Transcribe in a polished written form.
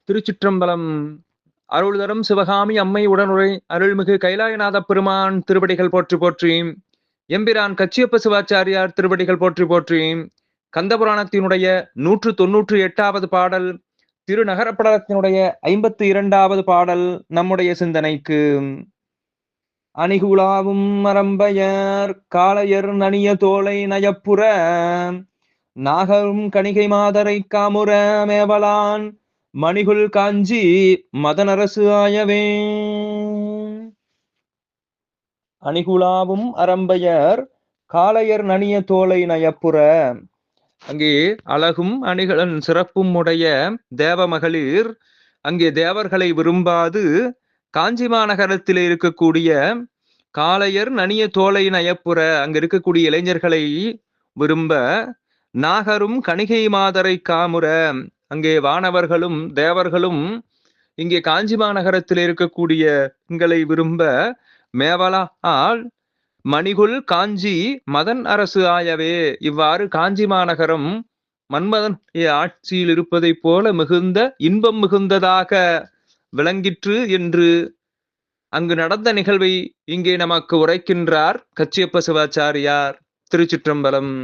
திருச்சிற்றம்பலம். அருள் தரும் சிவகாமி அம்மை உடனுரை அருள்மிகு கைலாயநாத பெருமான் திருவடிகள் போற்றி போற்றி. எம்பிரான் கச்சியப்ப சிவாச்சாரியார் திருவடிகள் போற்றி போற்றி. கந்தபுராணத்தினுடைய 198வது பாடல், திருநகரப்படலத்தினுடைய 52வது பாடல் நம்முடைய சிந்தனைக்கு. அணிகுலாவும் மரம்பயர் காளையர் நனிய தோளை நயப்புற நாகரும் கணிகை மாதரை காமுற மேவலான் மணிகுல் காஞ்சி மதனரசு ஆயவே. அணிகுலாவும் அரம்பையர் காளையர் நனிய தோளை நயப்புற. அங்கே அழகும் அணிகளன் சிறப்பும் உடைய தேவ மகளிர் அங்கே தேவர்களை விரும்பாது காஞ்சி மாநகரத்தில் இருக்கக்கூடிய காளையர் நனிய தோளை நயப்புற அங்க இருக்கக்கூடிய இளைஞர்களை விரும்ப, நாகரும் கணிகை மாதரை காமுற அங்கே வானவர்களும் தேவர்களும் இங்கே காஞ்சி மாநகரத்தில் இருக்கக்கூடிய பெண்களை விரும்ப, மேவலா ஆள் மணிகுல் காஞ்சி மதன் அரசு ஆயவே. இவ்வாறு காஞ்சி மாநகரம் மன்மதன் ஆட்சியில் இருப்பதை போல மிகுந்த இன்பம் மிகுந்ததாக விளங்கிற்று என்று அங்கு நடந்த நிகழ்வை இங்கே நமக்கு உரைக்கின்றார் கச்சியப்ப சிவாச்சாரியார். திருச்சிற்றம்பலம்.